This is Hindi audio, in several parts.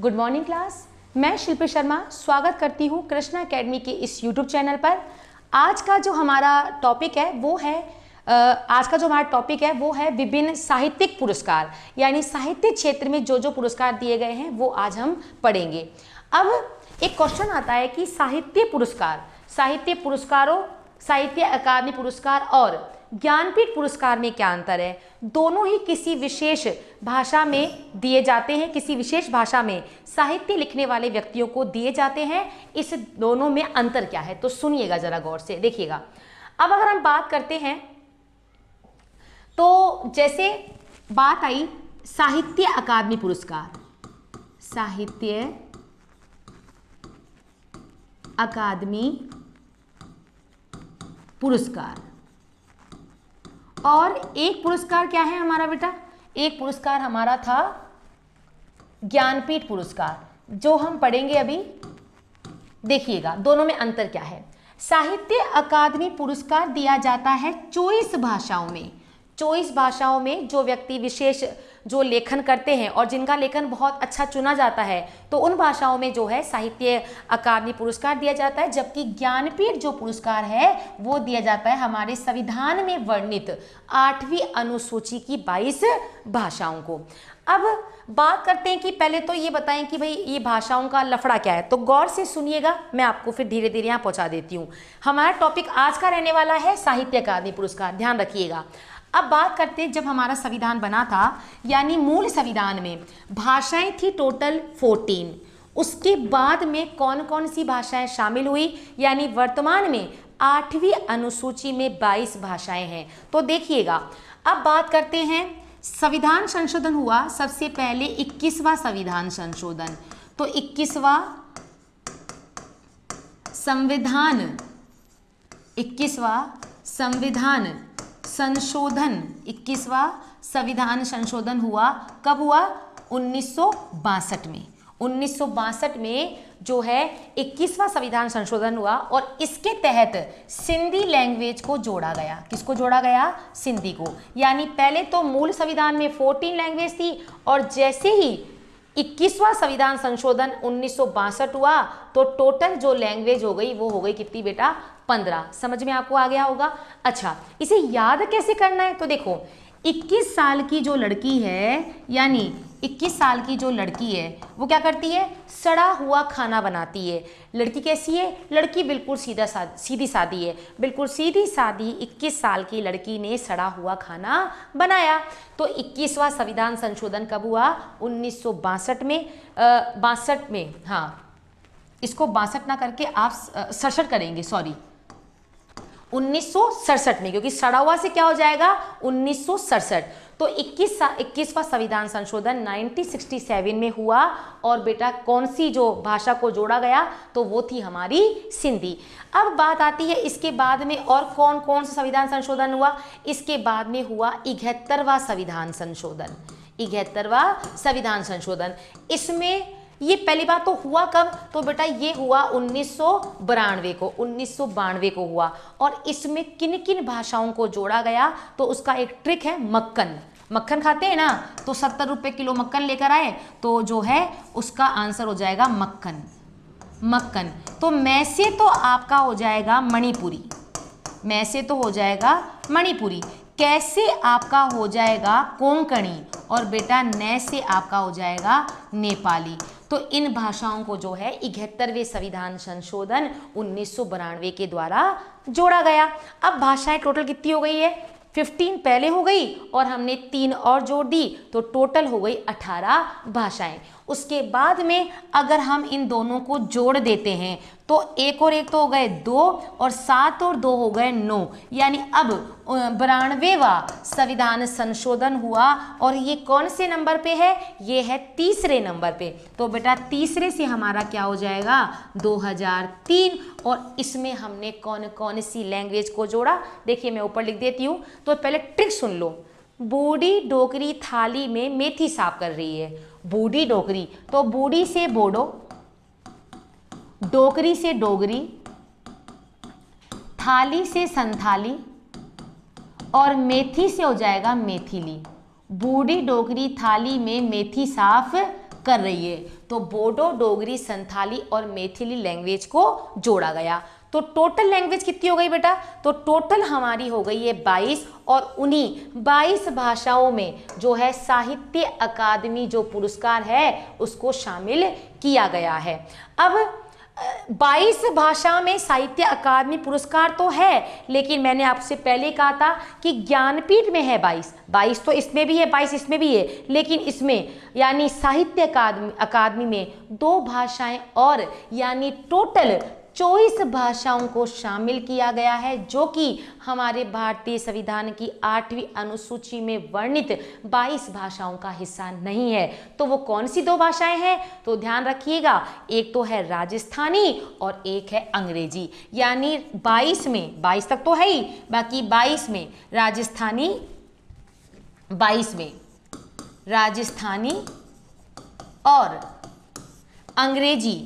Good morning class. मैं शिल्पी शर्मा स्वागत करती हूँ कृष्णा एकेडमी के इस यूट्यूब चैनल पर। आज का जो हमारा टॉपिक है वो है विभिन्न साहित्यिक पुरस्कार, यानी साहित्य क्षेत्र में जो जो पुरस्कार दिए गए हैं वो आज हम पढ़ेंगे। अब एक क्वेश्चन आता है कि साहित्य पुरस्कारों, साहित्य अकादमी पुरस्कार और ज्ञानपीठ पुरस्कार में क्या अंतर है। दोनों ही किसी विशेष भाषा में दिए जाते हैं, किसी विशेष भाषा में साहित्य लिखने वाले व्यक्तियों को दिए जाते हैं। इस दोनों में अंतर क्या है तो सुनिएगा जरा गौर से, देखिएगा। अब अगर हम बात करते हैं तो जैसे बात आई साहित्य अकादमी पुरस्कार, साहित्य अकादमी पुरस्कार, और एक पुरस्कार क्या है हमारा बेटा, एक पुरस्कार हमारा था ज्ञानपीठ पुरस्कार, जो हम पढ़ेंगे अभी। देखिएगा दोनों में अंतर क्या है। साहित्य अकादमी पुरस्कार दिया जाता है 24 भाषाओं में। 24 भाषाओं में जो व्यक्ति विशेष जो लेखन करते हैं और जिनका लेखन बहुत अच्छा चुना जाता है, तो उन भाषाओं में जो है साहित्य अकादमी पुरस्कार दिया जाता है। जबकि ज्ञानपीठ जो पुरस्कार है वो दिया जाता है हमारे संविधान में वर्णित 8वीं अनुसूची की 22 भाषाओं को। अब बात करते हैं कि पहले तो ये बताएं कि भाई ये भाषाओं का लफड़ा क्या है, तो गौर से सुनिएगा, मैं आपको फिर धीरे धीरे यहाँ पहुँचा देती हूँ। हमारा टॉपिक आज का रहने वाला है साहित्य अकादमी पुरस्कार, ध्यान रखिएगा। अब बात करते हैं जब हमारा संविधान बना था, यानी मूल संविधान में भाषाएं थी टोटल 14। उसके बाद में कौन कौन सी भाषाएं शामिल हुई, यानी वर्तमान में 8वीं अनुसूची में 22 भाषाएं हैं। तो देखिएगा, अब बात करते हैं संविधान संशोधन हुआ सबसे पहले 21वां संविधान संशोधन। तो 21वां संविधान संशोधन 21वां संविधान संशोधन हुआ, कब हुआ, 1962 में। 1962 में जो है 21वां संविधान संशोधन हुआ और इसके तहत सिंधी लैंग्वेज को जोड़ा गया। किसको जोड़ा गया, सिंधी को। यानी पहले तो मूल संविधान में 14 लैंग्वेज थी और जैसे ही 21वां संविधान संशोधन 1962 हुआ तो टोटल जो लैंग्वेज हो गई वो हो गई कितनी बेटा, 15। समझ में आपको आ गया होगा। अच्छा, इसे याद कैसे करना है, तो देखो 21 साल की जो लड़की है, यानी 21 साल की जो लड़की है वो क्या करती है, सड़ा हुआ खाना बनाती है। लड़की कैसी है, लड़की बिल्कुल सीधी सादी है, बिल्कुल सीधी सादी 21 साल की लड़की ने सड़ा हुआ खाना बनाया। तो 21वां संविधान संशोधन कब हुआ, 1962 में। 62 में, हाँ, इसको 62 ना करके आप 67 करेंगे, सॉरी, 1967 में, क्योंकि सड़ा हुआ से क्या हो जाएगा 1967। तो 21वां संविधान संशोधन 1967 में हुआ और बेटा कौन सी जो भाषा को जोड़ा गया, तो वो थी हमारी सिंधी। अब बात आती है इसके बाद में और कौन कौन सा संविधान संशोधन हुआ। इसके बाद में हुआ 71वां संविधान संशोधन। 71वां संविधान संशोधन, इसमें ये पहली बात तो हुआ कब, तो बेटा ये हुआ 1992 को हुआ। और इसमें किन किन भाषाओं को जोड़ा गया, तो उसका एक ट्रिक है, मक्खन खाते हैं ना, तो 70 रुपये किलो मक्खन लेकर आए, तो जो है उसका आंसर हो जाएगा मक्खन। तो मैं से तो आपका हो जाएगा मणिपुरी, मैं से तो हो जाएगा मणिपुरी, कैसे आपका हो जाएगा कोंकणी, और बेटा न से आपका हो जाएगा नेपाली। तो इन भाषाओं को जो है 71वें संविधान संशोधन 1992 के द्वारा जोड़ा गया। अब भाषाएं टोटल कितनी हो गई है, 15 पहले हो गई और हमने 3 और जोड़ दी, तो टोटल हो गई 18 भाषाएं। उसके बाद में अगर हम इन दोनों को जोड़ देते हैं तो 1 और 1 तो हो गए 2 और 7 और 2 हो गए 9, यानी अब 92वां संविधान संशोधन हुआ और ये कौन से नंबर पे है, ये है तीसरे नंबर पे। तो बेटा तीसरे से हमारा क्या हो जाएगा 2003, और इसमें हमने कौन कौन सी लैंग्वेज को जोड़ा, देखिए मैं ऊपर लिख देती हूँ। तो पहले ट्रिक सुन लो, बूढ़ी डोकरी थाली में मेथी साफ कर रही है, बूढ़ी डोकरी, तो बूढ़ी से बोडो, डोकरी से डोगरी, थाली से संथाली और मेथी से हो जाएगा मेथिली। बूढ़ी डोकरी थाली में मेथी साफ कर रही है। तो बोडो, डोगरी, संथाली और मैथिली लैंग्वेज को जोड़ा गया। तो टोटल लैंग्वेज कितनी हो गई बेटा? तो टोटल हमारी हो गई है 22 और उन्हीं 22 भाषाओं में जो है साहित्य अकादमी जो पुरस्कार है उसको शामिल किया गया है। अब 22 भाषा में साहित्य अकादमी पुरस्कार तो है, लेकिन मैंने आपसे पहले कहा था कि ज्ञानपीठ में है 22 तो इसमें भी है, 22 इसमें भी है, लेकिन इसमें यानी साहित्य अकादमी में 2 भाषाएं और यानी टोटल 24 भाषाओं को शामिल किया गया है, जो कि हमारे भारतीय संविधान की 8वीं अनुसूची में वर्णित 22 भाषाओं का हिस्सा नहीं है। तो वो कौन सी 2 भाषाएं हैं? तो ध्यान रखिएगा, एक तो है राजस्थानी और एक है अंग्रेजी। यानी 22 में, 22 तक तो है ही, बाकी 22 में राजस्थानी, 22 में राजस्थानी और अंग्रेजी,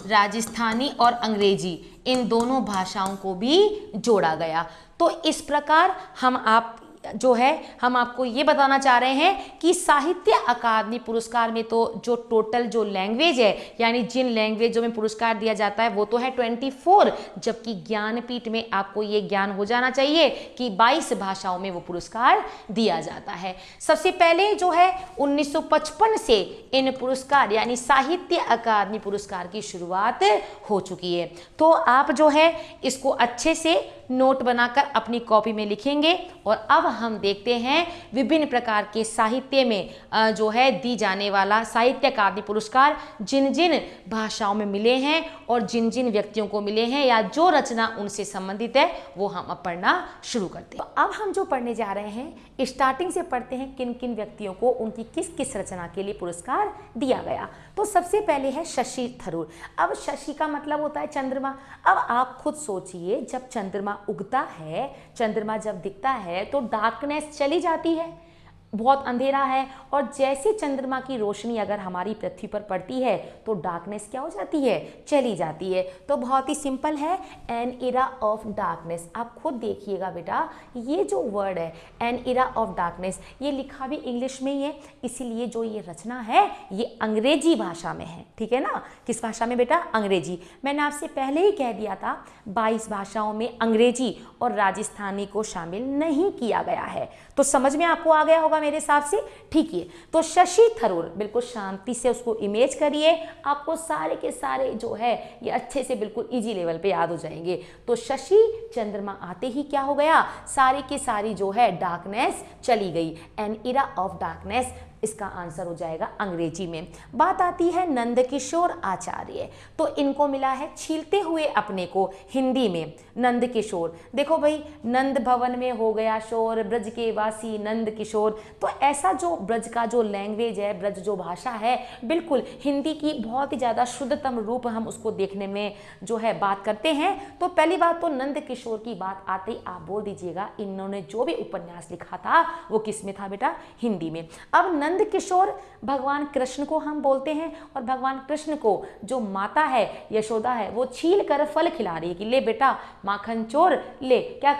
राजस्थानी और अंग्रेजी, इन दोनों भाषाओं को भी जोड़ा गया। तो इस प्रकार हम आपको ये बताना चाह रहे हैं कि साहित्य अकादमी पुरस्कार में तो जो टोटल जो लैंग्वेज है, यानी जिन लैंग्वेजों में पुरस्कार दिया जाता है वो तो है 24, जबकि ज्ञानपीठ में आपको ये ज्ञान हो जाना चाहिए कि 22 भाषाओं में वो पुरस्कार दिया जाता है। सबसे पहले जो है 1955 से इन पुरस्कार यानी साहित्य अकादमी पुरस्कार की शुरुआत हो चुकी है। तो आप जो है इसको अच्छे से नोट बनाकर अपनी कॉपी में लिखेंगे। और अब हम देखते हैं विभिन्न प्रकार के साहित्य में जो है दी जाने वाला साहित्य अकादमी पुरस्कार जिन जिन भाषाओं में मिले हैं और जिन जिन व्यक्तियों को मिले हैं या जो रचना उनसे संबंधित है वो हम अब पढ़ना शुरू करते हैं। तो अब हम जो पढ़ने जा रहे हैं स्टार्टिंग से पढ़ते हैं किन किन व्यक्तियों को उनकी किस किस रचना के लिए पुरस्कार दिया गया। तो सबसे पहले है शशि थरूर। अब शशि का मतलब होता है चंद्रमा। अब आप खुद सोचिए, जब चंद्रमा उगता है, चंद्रमा जब दिखता है तो डार्कनेस चली जाती है, बहुत अंधेरा है, और जैसे चंद्रमा की रोशनी अगर हमारी पृथ्वी पर पड़ती है तो डार्कनेस क्या हो जाती है? चली जाती है। तो बहुत ही सिंपल है, एन इरा ऑफ डार्कनेस। आप खुद देखिएगा बेटा, ये जो वर्ड है एन इरा ऑफ डार्कनेस, ये लिखा भी इंग्लिश में ही है, इसीलिए जो ये रचना है ये अंग्रेजी भाषा में है। ठीक है ना? किस भाषा में बेटा? अंग्रेजी। मैंने आपसे पहले ही कह दिया था 22 भाषाओं में अंग्रेजी और राजस्थानी को शामिल नहीं किया गया है। तो समझ में आपको आ गया होगा मेरे हिसाब से। ठीक है, तो शशि थरूर, बिल्कुल शांति से उसको इमेज करिए, आपको सारे के सारे जो है ये अच्छे से बिल्कुल इजी लेवल पे याद हो जाएंगे। तो शशि, चंद्रमा आते ही क्या हो गया? सारी की सारी जो है डार्कनेस चली गई। एन इरा ऑफ डार्कनेस इसका आंसर हो जाएगा अंग्रेजी में। बात आती है नंदकिशोर आचार्य। तो इनको मिला है छीलते हुए अपने को हिंदी में नंदकिशोर। देखो भाई, नंद भवन में हो गया शोर, ब्रज के वासी नंद किशोर। तो ऐसा जो ब्रज का जो लैंग्वेज है, ब्रज जो भाषा है, बिल्कुल हिंदी की बहुत ही ज़्यादा शुद्धतम रूप हम उसको देखने में जो है बात करते हैं। तो पहली बात तो नंद किशोर की बात आते ही आप बोल दीजिएगा इन्होंने जो भी उपन्यास लिखा था वो किस में था बेटा? हिंदी में। अब नंद किशोर भगवान कृष्ण को हम बोलते हैं, और भगवान कृष्ण को जो माता है यशोदा है वो छील कर फल खिला रही है कि ले बेटा माखन चोर, ले क्या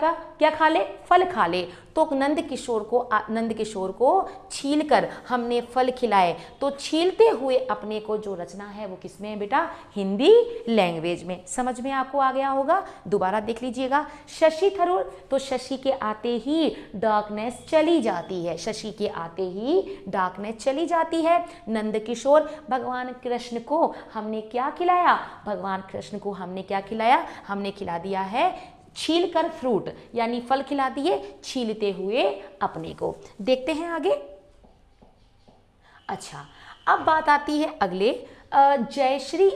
खा ले? फल खा ले। तो नंद किशोर को छील कर हमने फल खिलाए। तो छीलते हुए अपने को जो रचना है वो किसमें है बेटा? हिंदी लैंग्वेज में। समझ में आपको आ गया होगा। दोबारा देख लीजिएगा, शशि थरूर, तो शशि के आते ही डार्कनेस चली जाती है, शशि के आते ही डार्कनेस चली जाती है। नंद किशोर, भगवान कृष्ण को हमने क्या खिलाया? भगवान कृष्ण को हमने क्या खिलाया? हमने खिला दिया है छील कर फ्रूट, यानी फल खिला दिए छीलते हुए अपने को। देखते हैं आगे। अच्छा, अब बात आती है अगले जयश्री,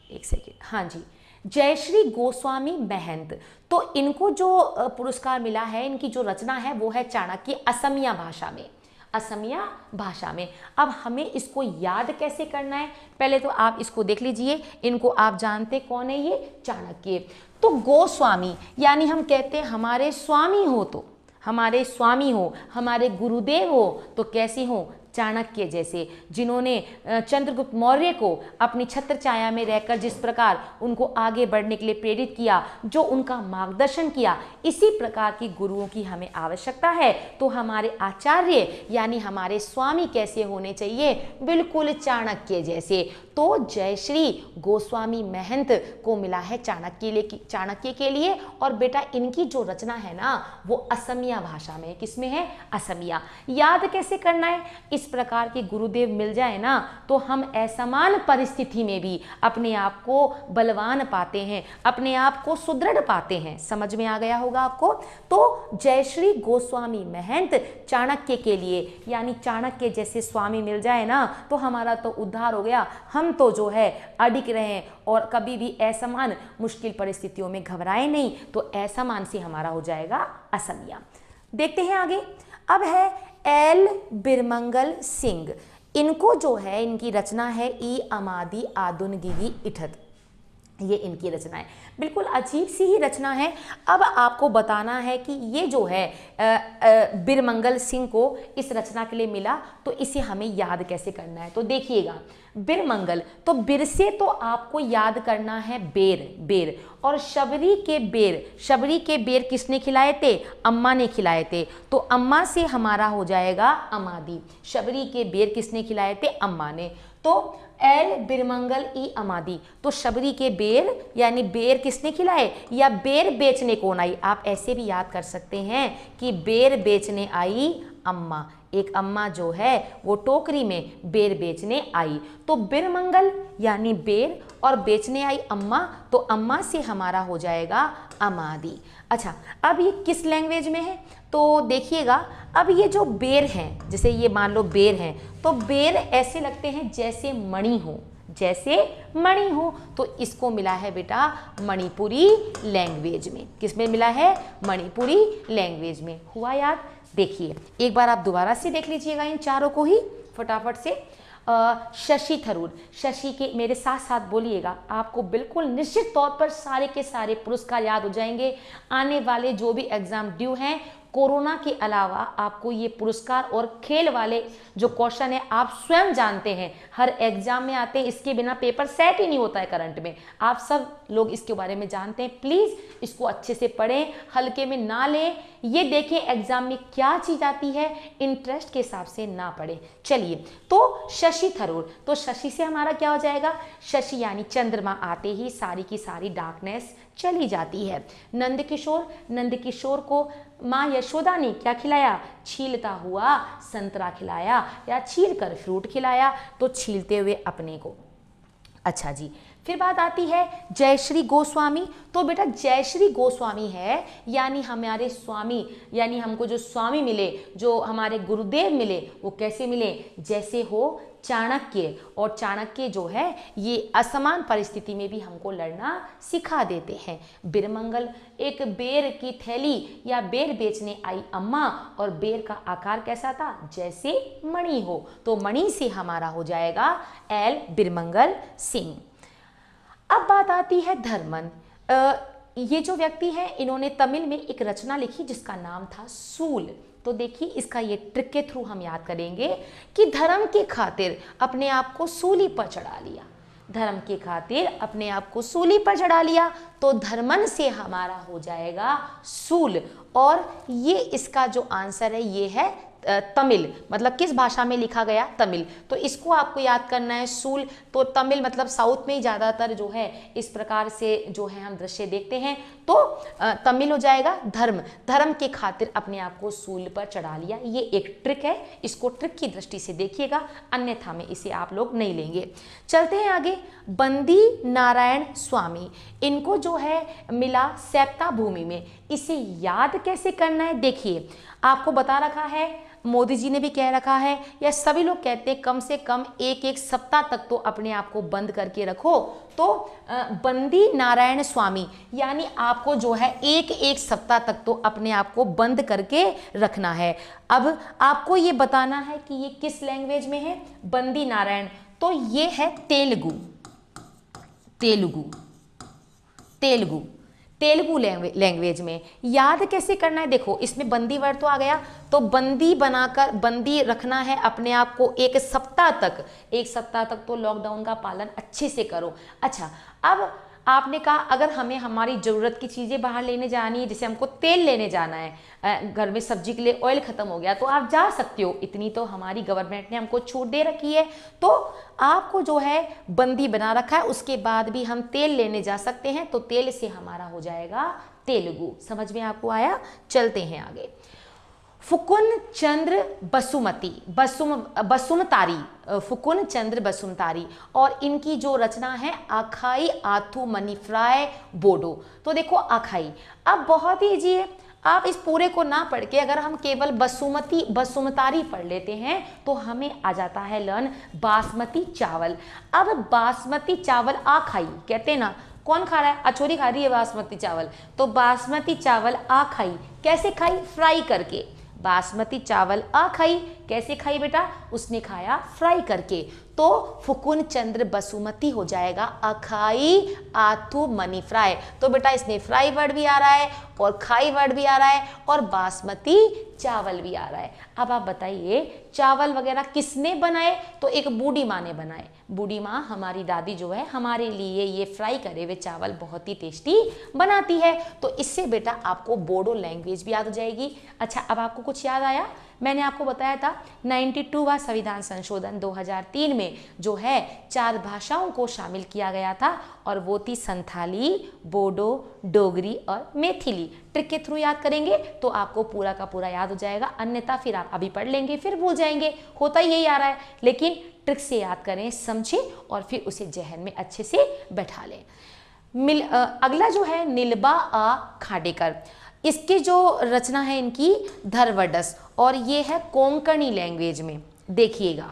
एक सेकेंड, हाँ जी, जयश्री गोस्वामी महंत। तो इनको जो पुरस्कार मिला है, इनकी जो रचना है वो है चाणक्य असमिया भाषा में, असमिया भाषा में। अब हमें इसको याद कैसे करना है? पहले तो आप इसको देख लीजिए, इनको आप जानते कौन है? ये चाणक्य। तो गोस्वामी यानी हम कहते हैं हमारे स्वामी हो, तो हमारे स्वामी हो, हमारे गुरुदेव हो, तो कैसे हो? चाणक्य जैसे, जिन्होंने चंद्रगुप्त मौर्य को अपनी छत्र छाया में रहकर जिस प्रकार उनको आगे बढ़ने के लिए प्रेरित किया, जो उनका मार्गदर्शन किया, इसी प्रकार की गुरुओं की हमें आवश्यकता है। तो हमारे आचार्य यानी हमारे स्वामी कैसे होने चाहिए? बिल्कुल चाणक्य जैसे। तो जयश्री गोस्वामी महंत को मिला है चाणक्य के लिए। और बेटा इनकी जो रचना है ना वो असमिया भाषा में है। किसमें है? असमिया। याद कैसे करना है? इस प्रकार के गुरुदेव मिल जाए ना तो हम असमान परिस्थिति में भी अपने आप को बलवान पाते हैं, अपने आप को सुदृढ़ पाते हैं। समझ में आ गया होगा आपको। तो जयश्री गोस्वामी महंत चाणक्य के लिए, यानी चाणक्य जैसे स्वामी मिल जाए ना तो हमारा तो उद्धार हो गया। हम तो जो है अडिग रहें और कभी भी असमान मुश्किल परिस्थितियों में घबराए नहीं, तो असमान से हमारा हो जाएगा असमिया। देखते हैं आगे। अब है एल बिरमंगल सिंह। इनको जो है इनकी रचना है ई अमादी आदुन गिगी इठत। ये इनकी रचना है, बिल्कुल अजीब सी ही रचना है। अब आपको बताना है कि ये जो है बिरमंगल सिंह को इस रचना के लिए मिला, तो इसे हमें याद कैसे करना है। तो देखिएगा, बिरमंगल, तो बिर से तो आपको याद करना है बेर। और शबरी के बेर किसने खिलाए थे? अम्मा ने खिलाए थे। तो अम्मा से हमारा हो जाएगा अमादी। शबरी के बेर किसने खिलाए थे? अम्मा ने। तो एल बिरमंगल ई अमादी, तो शबरी के बेर यानी बेर किसने खिलाए, या बेर बेचने कौन आई? आप ऐसे भी याद कर सकते हैं कि बेर बेचने आई अम्मा। एक अम्मा जो है वो टोकरी में बेर बेचने आई। तो बिरमंगल यानी बेर और बेचने आई अम्मा, तो अम्मा से हमारा हो जाएगा अमादी। अच्छा, अब ये किस लैंग्वेज में है? तो देखिएगा, अब ये जो बेर हैं, जैसे ये मान लो बेर हैं, तो बेर ऐसे लगते हैं जैसे मणि हो, तो इसको मिला है बेटा मणिपुरी लैंग्वेज में। किस में मिला है? मणिपुरी लैंग्वेज में। हुआ याद? देखिए एक बार आप दोबारा से देख लीजिएगा इन चारों को ही फटाफट से। शशि थरूर, शशि के मेरे साथ साथ बोलिएगा, आपको बिल्कुल निश्चित तौर पर सारे के सारे पुरस्कार याद हो जाएंगे। आने वाले जो भी एग्जाम ड्यू हैं, कोरोना के अलावा आपको ये पुरस्कार और खेल वाले जो क्वेश्चन है आप स्वयं जानते हैं, हर एग्जाम में आते हैं, इसके बिना पेपर सेट ही नहीं होता है करंट में। आप सब लोग इसके बारे में जानते हैं। प्लीज़ इसको अच्छे से पढ़ें, हल्के में ना लें। ये देखें एग्जाम में क्या चीज़ आती है, इंटरेस्ट के हिसाब से ना पढ़ें। चलिए, तो शशि थरूर, तो शशि से हमारा क्या हो जाएगा? शशि यानी चंद्रमा आते ही सारी की सारी डार्कनेस चली जाती है। नंदकिशोर को माँ यशोदा ने क्या खिलाया? छीलता हुआ संतरा खिलाया, या छील कर फ्रूट खिलाया, तो छीलते हुए अपने को। अच्छा जी, फिर बात आती है जयश्री गोस्वामी। तो बेटा जयश्री गोस्वामी है यानी हमारे स्वामी, यानी हमको जो स्वामी मिले, जो हमारे गुरुदेव मिले, वो कैसे मिले? जैसे हो चाणक्य। और चाणक्य जो है ये असमान परिस्थिति में भी हमको लड़ना सिखा देते हैं। बिरमंगल, एक बेर की थैली या बेर बेचने आई अम्मा, और बेर का आकार कैसा था? जैसे मणि हो, तो मणि से हमारा हो जाएगा एल बिरमंगल सिंह। अब बात आती है धर्मन। ये जो व्यक्ति है इन्होंने तमिल में एक रचना लिखी जिसका नाम था सूल। तो देखिए इसका ये ट्रिक के थ्रू हम याद करेंगे कि धर्म के खातिर अपने आप को सूली पर चढ़ा लिया, धर्म के खातिर अपने आप को सूली पर चढ़ा लिया, तो धर्मन से हमारा हो जाएगा सूल। और ये इसका जो आंसर है ये है तमिल, मतलब किस भाषा में लिखा गया? तमिल। तो इसको आपको याद करना है सूल। तो तमिल मतलब साउथ में ही ज़्यादातर जो है इस प्रकार से जो है हम दृश्य देखते हैं, तो तमिल हो जाएगा धर्म के खातिर अपने आप को सूल पर चढ़ा लिया। ये एक ट्रिक है, इसको ट्रिक की दृष्टि से देखिएगा, अन्यथा में इसे आप लोग नहीं लेंगे। चलते हैं आगे। बंदी नारायण स्वामी, इनको जो है मिला सैप्ता भूमि में। इसे याद कैसे करना है? देखिए आपको बता रखा है, मोदी जी ने भी कह रखा है, या सभी लोग कहते हैं कम से कम एक सप्ताह तक तो अपने आप को बंद करके रखो। तो बंदी नारायण स्वामी यानी आपको जो है एक सप्ताह तक तो अपने आप को बंद करके रखना है। अब आपको ये बताना है कि ये किस लैंग्वेज में है? बंदी नारायण, तो ये है तेलुगु। तेलुगु लैंग्वेज में। याद कैसे करना है, देखो इसमें बंदी वर्ड तो आ गया, तो बंदी बनाकर, बंदी रखना है अपने आप को एक सप्ताह तक, एक सप्ताह तक तो लॉकडाउन का पालन अच्छे से करो। अच्छा, अब आपने कहा अगर हमें हमारी ज़रूरत की चीज़ें बाहर लेने जानी है, जैसे हमको तेल लेने जाना है, घर में सब्जी के लिए ऑयल ख़त्म हो गया, तो आप जा सकते हो, इतनी तो हमारी गवर्नमेंट ने हमको छूट दे रखी है, तो आपको जो है बंदी बना रखा है, उसके बाद भी हम तेल लेने जा सकते हैं, तो तेल से हमारा हो जाएगा तेलुगु। समझ में आपको आया? चलते हैं आगे। फुकुन चंद्र बसुमतारी, फुकुन चंद्र बसुमतारी, और इनकी जो रचना है आखाई आथू मनीफ्राय बोडो। तो देखो आखाई, अब बहुत ही इजी है, आप इस पूरे को ना पढ़ के अगर हम केवल बसुमतारी पढ़ लेते हैं तो हमें आ जाता है लर्न बासमती चावल। अब बासमती चावल आखाई कहते हैं ना, कौन खा रहा है? अछोरी खा रही है बासमती चावल, तो बासमती चावल आ खाई, कैसे खाई? फ्राई करके। बासमती चावल आ खाई, कैसे खाई बेटा? उसने खाया फ्राई करके। तो फुकुन चंद्र बसुमती हो जाएगा अखाई आथू मनी फ्राई। तो बेटा इसमें फ्राई वर्ड भी आ रहा है और खाई वर्ड भी आ रहा है और बासमती चावल भी आ रहा है। अब आप बताइए चावल वगैरह किसने बनाए? तो एक बूढ़ी माँ ने बनाए। बूढ़ी माँ हमारी दादी जो है हमारे लिए ये फ्राई करे हुए चावल बहुत ही टेस्टी बनाती है। तो इससे बेटा आपको बोडो लैंग्वेज भी याद हो जाएगी। अच्छा, अब आपको कुछ याद आया? मैंने आपको बताया था 92वां संविधान संशोधन 2003 में जो है 4 भाषाओं को शामिल किया गया था और वो थी संथाली, बोडो, डोगरी और मैथिली। ट्रिक के थ्रू याद करेंगे तो आपको पूरा का पूरा याद हो जाएगा, अन्यथा फिर आप अभी पढ़ लेंगे फिर भूल जाएंगे। होता यही आ रहा है, लेकिन ट्रिक से याद करें, समझें और फिर उसे जहन में अच्छे से बैठा लें। अगला जो है नीलबा आ खाडेकर, इसकी जो रचना है इनकी धरवडस और ये है कोंकणी लैंग्वेज में। देखिएगा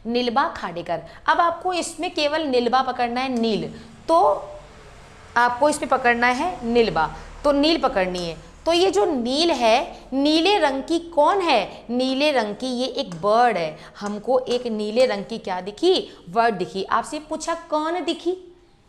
नीलबा खाडेकर। अब आपको इसमें केवल नीलबा पकड़ना है, नील, तो आपको इसमें पकड़ना है नीलबा, तो नील पकड़नी है। तो ये जो नील है, नीले रंग की कौन है? नीले रंग की ये एक बर्ड है। हमको एक नीले रंग की क्या दिखी? बर्ड दिखी। आपसे पूछा कौन दिखी?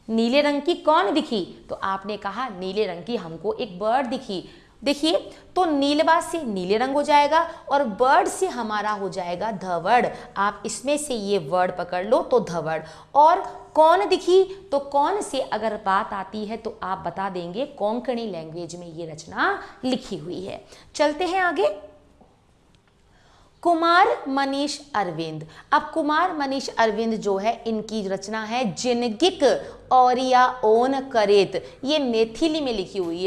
नीले रंग की कौन दिखी? तो आपने कहा नीले रंग की हमको एक बर्ड दिखी। देखिए, तो नीलबा से नीले रंग हो जाएगा और बर्ड से हमारा हो जाएगा धवड़। आप इसमें से ये वर्ड पकड़ लो तो धवड़। और कौन दिखी? तो कौन से अगर बात आती है तो आप बता देंगे कोंकणी लैंग्वेज में ये रचना लिखी हुई है। चलते हैं आगे। कुमार मनीष अरविंद। अब कुमार मनीष अरविंद जो है इनकी रचना है जिनगिक औरिया ओन करेत। ये मैथिली में लिखी हुई है,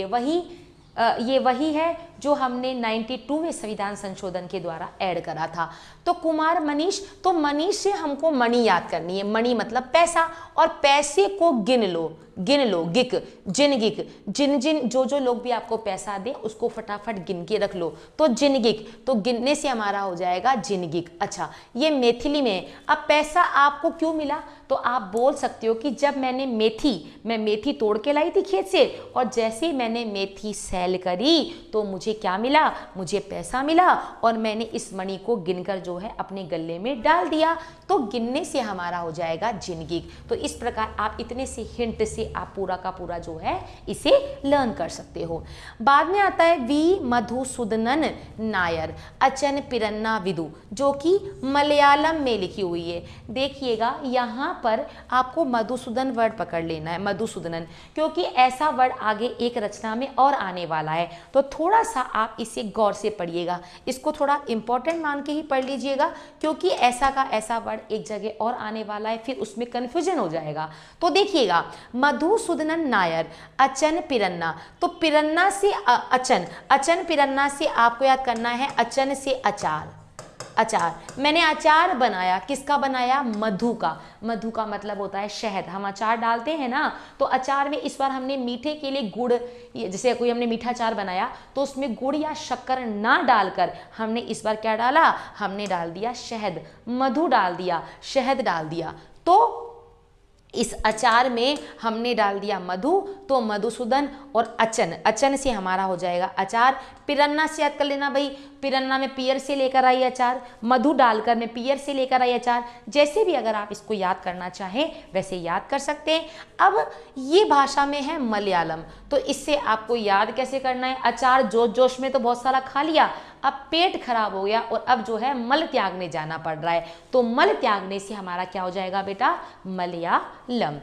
ये वही है जो हमने 92वें संविधान संशोधन के द्वारा ऐड करा था। तो कुमार मनीष, तो मनीष से हमको मणि याद करनी है। मणि मतलब पैसा, और पैसे को गिन लो, गिक, जिनगिक, जिन जो लोग भी आपको पैसा दे उसको फटाफट गिन के रख लो, तो जिनगिक, तो गिनने से हमारा हो जाएगा जिनगिक। अच्छा, ये मैथिली में। अब पैसा आपको क्यों मिला? तो आप बोल सकते हो कि जब मैं मेथी तोड़ के लाई थी खेत से, और जैसे मैंने मेथी सेल करी तो मुझे क्या मिला? मुझे पैसा मिला, और मैंने इस मणि को गिनकर जो है अपने गले में डाल दिया। तो गिनने से हमारा हो जाएगा जिनगिक। तो इस प्रकार आप इतने से हिंट से आप पूरा का पूरा जो है इसे लर्न कर सकते हो। बाद में आता है वी मधुसूदनन नायर अचन पिरन्ना विदु, जो कि मलयालम में लिखी हुई है। देखिएगा यहाँ पर आपको मधुसूदन वर्ड पकड़ लेना है, मधुसूदनन, क्योंकि ऐसा वर्ड आगे एक रचना में और आने वाला है। तो थोड़ा सा आप इसे गौर से पढ़िएगा, इसको थोड़ा इंपॉर्टेंट मान के ही पढ़ लीजिएगा, क्योंकि ऐसा का ऐसा वर्ड एक जगह और आने वाला है, फिर उसमें कंफ्यूजन हो जाएगा। तो देखिएगा मधुसूदनन नायर अचन पिरन्ना, तो पिरन्ना से अचन पिरन्ना से आपको याद करना है अचन से अचार। मैंने अचार बनाया, किसका बनाया? मधु का मतलब होता है शहद। हम अचार डालते हैं ना, तो अचार में इस बार हमने मीठे के लिए गुड़, जैसे कोई हमने मीठा अचार बनाया तो उसमें गुड़ या शक्कर ना डालकर हमने इस बार क्या डाला? हमने डाल दिया शहद, मधु डाल दिया, शहद डाल दिया। तो इस अचार में हमने डाल दिया मधु, तो मधुसूदन और अचन, अचन से हमारा हो जाएगा अचार। पिरन्ना से याद कर लेना भाई, पिरन्ना में पियर से लेकर आई अचार, मधु डालकर मैं पियर से लेकर आई अचार। जैसे भी अगर आप इसको याद करना चाहें वैसे याद कर सकते हैं। अब ये भाषा में है मलयालम, तो इससे आपको याद कैसे करना है। अचार जोश जोश में तो बहुत सारा खा लिया, अब पेट खराब हो गया और अब जो है मल त्यागने जाना पड़ रहा है, तो मल त्यागने से हमारा क्या हो जाएगा बेटा, मलयालम।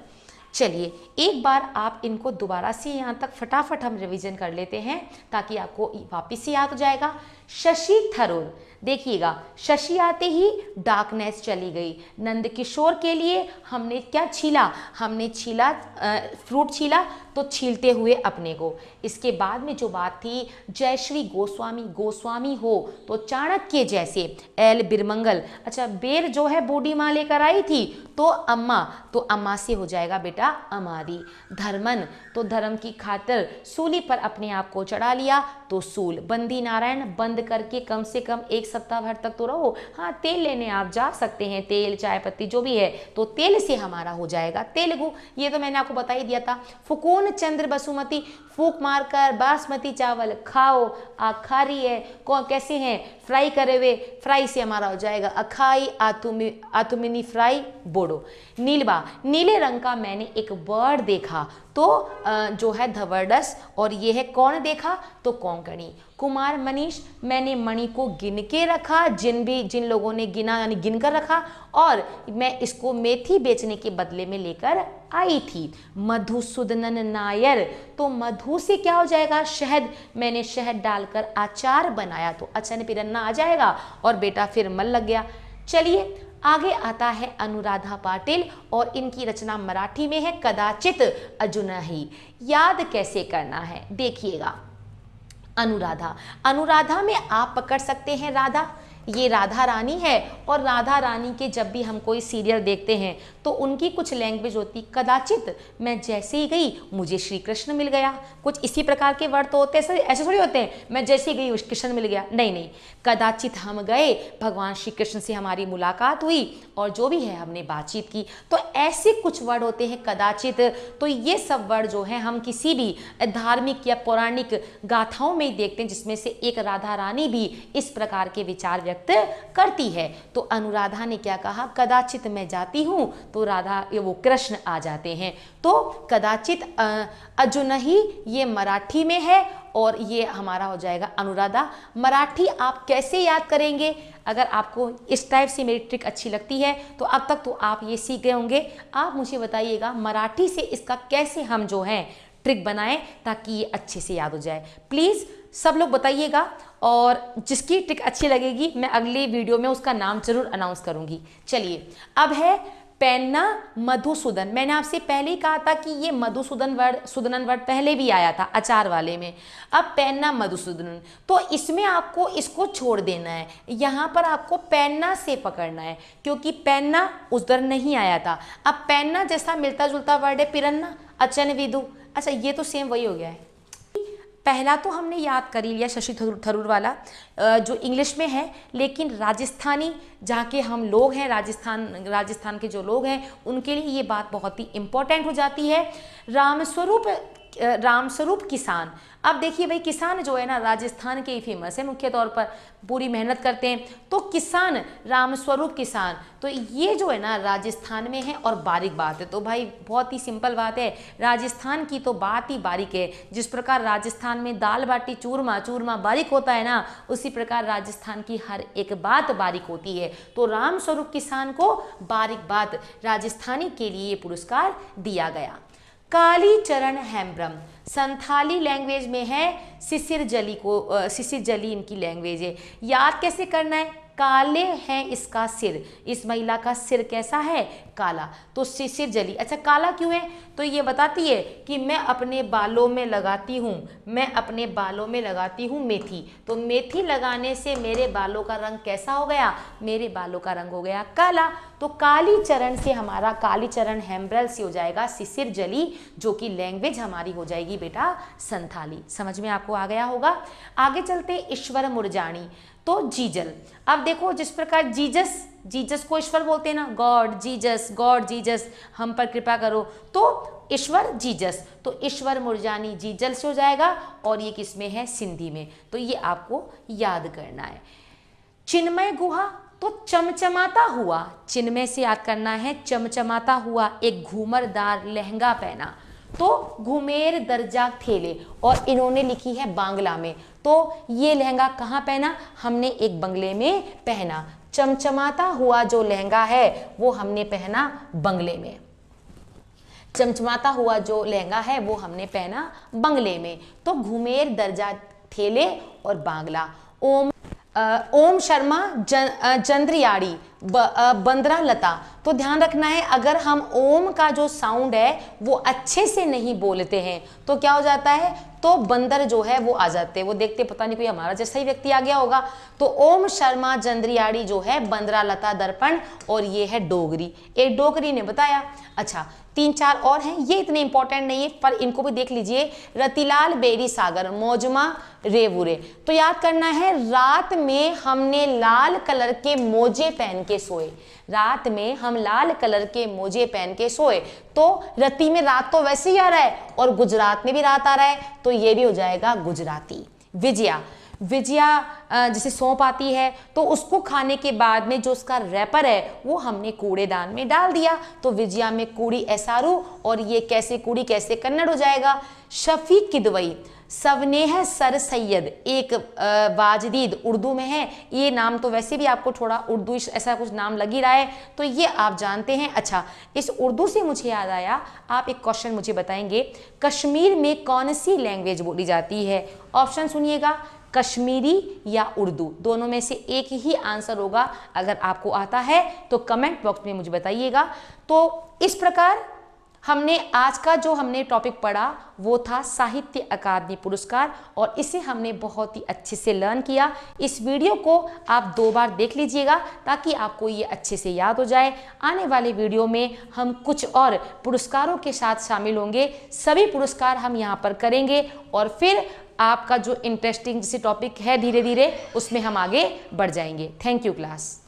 चलिए एक बार आप इनको दोबारा से यहाँ तक फटाफट हम रिवीजन कर लेते हैं ताकि आपको वापस से याद हो जाएगा। शशि थरूर, देखिएगा शशि आते ही डार्कनेस चली गई। नंदकिशोर के लिए हमने क्या छीला, हमने छीला फ्रूट छीला, तो छीलते हुए अपने को। इसके बाद में जो बात थी, जयश्री गोस्वामी, गोस्वामी हो तो चाणक्य जैसे, एल बिरमंगल, अच्छा बेर जो है बूढ़ी माँ लेकर आई थी तो अम्मा, तो अम्मा से हो जाएगा बेटा अमारी। धर्मन, तो धर्म की खातिर सूली पर अपने आप को चढ़ा लिया तो सूल। बंदी नारायण, बंद करके कम से कम एक सप्ताह भर तक तो रहो। हाँ तेल लेने आप जा सकते हैं, तेल चाय पत्ती जो भी है, तो तेल से हमारा हो जाएगा तेलुगु, ये तो मैंने आपको बता ही दिया था। फुकून चंद्र बसुमती, फूक मारकर बासमती चावल खाओ, आखारी है कौन कैसे हैं, फ्राई करे हुए, फ्राई से हमारा हो जाएगा अखाई आतुमिनी फ्राई बोडो। नीलबा, नीले रंग का मैंने एक बर्ड देखा, तो जो है धवर्डस, और ये है कौन देखा, तो कोंकणी। कुमार मनीष, मैंने मणि को गिन के रखा, जिन लोगों ने गिना यानी गिन कर रखा, और मैं इसको मेथी बेचने के बदले में लेकर आई थी। मधुसूदनन नायर, तो मधु से क्या हो जाएगा, शहद, मैंने शहद डालकर अचार बनाया, तो अचन पिरन्ना आ जाएगा और बेटा फिर मल लग गया। चलिए आगे आता है अनुराधा पाटिल, और इनकी रचना मराठी में है कदाचित अजुनही। याद कैसे करना है देखिएगा। अनुराधा, अनुराधा में आप पकड़ सकते हैं राधा, ये राधा रानी है, और राधा रानी के जब भी हम कोई सीरियल देखते हैं तो उनकी कुछ लैंग्वेज होती, कदाचित मैं जैसे ही गई मुझे श्री कृष्ण मिल गया, कुछ इसी प्रकार के वर्ड तो होते हैं, ऐसे थोड़ी होते हैं मैं जैसे ही गई कृष्ण मिल गया, नहीं नहीं, कदाचित हम गए, भगवान श्री कृष्ण से हमारी मुलाकात हुई और जो भी है हमने बातचीत की, तो ऐसे कुछ वर्ड होते हैं कदाचित। तो ये सब वर्ड जो है हम किसी भी धार्मिक या पौराणिक गाथाओं में देखते हैं जिसमें से एक राधा रानी भी इस प्रकार के विचार व्यक्त करती है। तो अनुराधा ने क्या कहा, कदाचित मैं जाती हूं तो राधा वो कृष्ण आ जाते हैं। तो कदाचित अजुनही ये मराठी में है और ये हमारा हो जाएगा अनुराधा। मराठी आप कैसे याद करेंगे, अगर आपको इस टाइप से मेरी ट्रिक अच्छी लगती है तो अब तक तो आप ये सीख गए होंगे। आप मुझे बताइएगा मराठी से इसका कैसे हम जो है ट्रिक बनाएं ताकि ये अच्छे से याद हो जाए। प्लीज़ सब लोग बताइएगा, और जिसकी ट्रिक अच्छी लगेगी मैं अगले वीडियो में उसका नाम जरूर अनाउंस करूंगी। चलिए अब है पेन्ना मधुसूदन। मैंने आपसे पहले ही कहा था कि ये मधुसूदन वर्ड, सुदनन वर्ड पहले भी आया था अचार वाले में। अब पेन्ना मधुसूदन, तो इसमें आपको इसको छोड़ देना है, यहाँ पर आपको पेन्ना से पकड़ना है क्योंकि पेन्ना उधर नहीं आया था। अब पेन्ना जैसा मिलता जुलता वर्ड है पिरन्ना, अचन विदु, अच्छा ये तो सेम वही हो गया है। पहला तो हमने याद कर ही लिया शशि थरूर वाला जो इंग्लिश में है, लेकिन राजस्थानी जहाँ के हम लोग हैं, राजस्थान के जो लोग हैं उनके लिए ये बात बहुत ही इम्पोर्टेंट हो जाती है। रामस्वरूप किसान, अब देखिए भाई किसान जो है ना राजस्थान के ही फेमस है, मुख्य तौर पर पूरी मेहनत करते हैं, तो किसान रामस्वरूप किसान, तो ये जो है ना राजस्थान में है और बारीक बात है। तो भाई बहुत ही सिंपल बात है, राजस्थान की तो बात ही बारीक है। जिस प्रकार राजस्थान में दाल बाटी चूरमा, चूरमा बारीक होता है ना, उसी प्रकार राजस्थान की हर एक बात बारीक होती है। तो रामस्वरूप किसान को बारीक बात राजस्थानी के लिए ये पुरस्कार दिया गया। कालीचरण हेम्ब्रम संथाली लैंग्वेज में है, सिसिर जली इनकी लैंग्वेज है। याद कैसे करना है, काले हैं इसका सिर, इस महिला का सिर कैसा है, काला, तो सिसिर जली। अच्छा काला क्यों है, तो ये बताती है कि मैं अपने बालों में लगाती हूँ मेथी, तो मेथी लगाने से मेरे बालों का रंग कैसा हो गया, मेरे बालों का रंग हो गया काला। तो कालीचरण से हमारा, कालीचरण हेम्ब्रल से हो जाएगा सिसिर जली, जो कि लैंग्वेज हमारी हो जाएगी बेटा संथाली। समझ में आपको आ गया होगा। आगे चलते ईश्वर मुरजानी, तो जीजल। अब देखो जिस प्रकार जीजस, जीजस को ईश्वर बोलते हैं ना, गॉड जीजस, गॉड जीजस, हम पर कृपा करो, तो ईश्वर जीजस, तो ईश्वर मुरजानी जीजल से हो जाएगा, और ये किस में है, सिंधी में, तो ये आपको याद करना है। चिन्मय गुहा, तो चमचमाता हुआ, चिन्मय से याद करना है, चमचमाता हुआ एक घूमरदार लहंगा पहना, तो घुमेर दर्जा थेले, और इन्होंने लिखी है बांग्ला में, तो ये लहंगा कहाँ पहना, हमने एक बंगले में पहना। चमचमाता हुआ जो लहंगा है वो हमने पहना बंगले में, चमचमाता हुआ जो लहंगा है वो हमने पहना बंगले में, तो घुमेर दर्जा थेले और बांग्ला। ओम शर्मा चंद्रियाड़ी बंदरा लता, तो ध्यान रखना है अगर हम ओम का जो साउंड है वो अच्छे से नहीं बोलते हैं तो क्या हो जाता है, तो बंदर जो है वो आ जाते हैं, वो देखते पता नहीं कोई हमारा जैसा ही व्यक्ति आ गया होगा। तो ओम शर्मा चंद्रियाड़ी जो है बंदरा लता दर्पण, और ये है डोगरी, एक डोगरी ने बताया। अच्छा 3-4 और हैं, ये इतने इंपॉर्टेंट नहीं है पर इनको भी देख लीजिए। रतिलाल बेरी सागर मौजमा रेवुरे, तो याद करना है रात में हमने लाल कलर के मोजे पहन के सोए, रात में हम लाल कलर के मोजे पहन के सोए, तो रति में रात तो वैसे ही आ रहा है और गुजरात में भी रात आ रहा है, तो ये भी हो जाएगा गुजराती। विजया, विजया जैसे सौंप आती है तो उसको खाने के बाद में जो उसका रैपर है वो हमने कूड़ेदान में डाल दिया, तो विजया में कूड़ी एसारू, और ये कैसे कूड़ी कैसे कन्नड़ हो जाएगा। शफीक किदवई, सवनेह सर सैयद एक वाजदीद उर्दू में है, ये नाम तो वैसे भी आपको थोड़ा उर्दू ऐसा कुछ नाम लग ही रहा है, तो ये आप जानते हैं। अच्छा इस उर्दू से मुझे याद आया, आप एक क्वेश्चन मुझे बताएंगे, कश्मीर में कौन सी लैंग्वेज बोली जाती है, ऑप्शन सुनिएगा, कश्मीरी या उर्दू, दोनों में से एक ही आंसर होगा। अगर आपको आता है तो कमेंट बॉक्स में मुझे बताइएगा। तो इस प्रकार हमने आज का जो हमने टॉपिक पढ़ा वो था साहित्य अकादमी पुरस्कार, और इसे हमने बहुत ही अच्छे से लर्न किया। इस वीडियो को आप 2 बार देख लीजिएगा ताकि आपको ये अच्छे से याद हो जाए। आने वाले वीडियो में हम कुछ और पुरस्कारों के साथ शामिल होंगे, सभी पुरस्कार हम यहाँ पर करेंगे, और फिर आपका जो इंटरेस्टिंग जैसे टॉपिक है धीरे धीरे उसमें हम आगे बढ़ जाएंगे। Thank you class.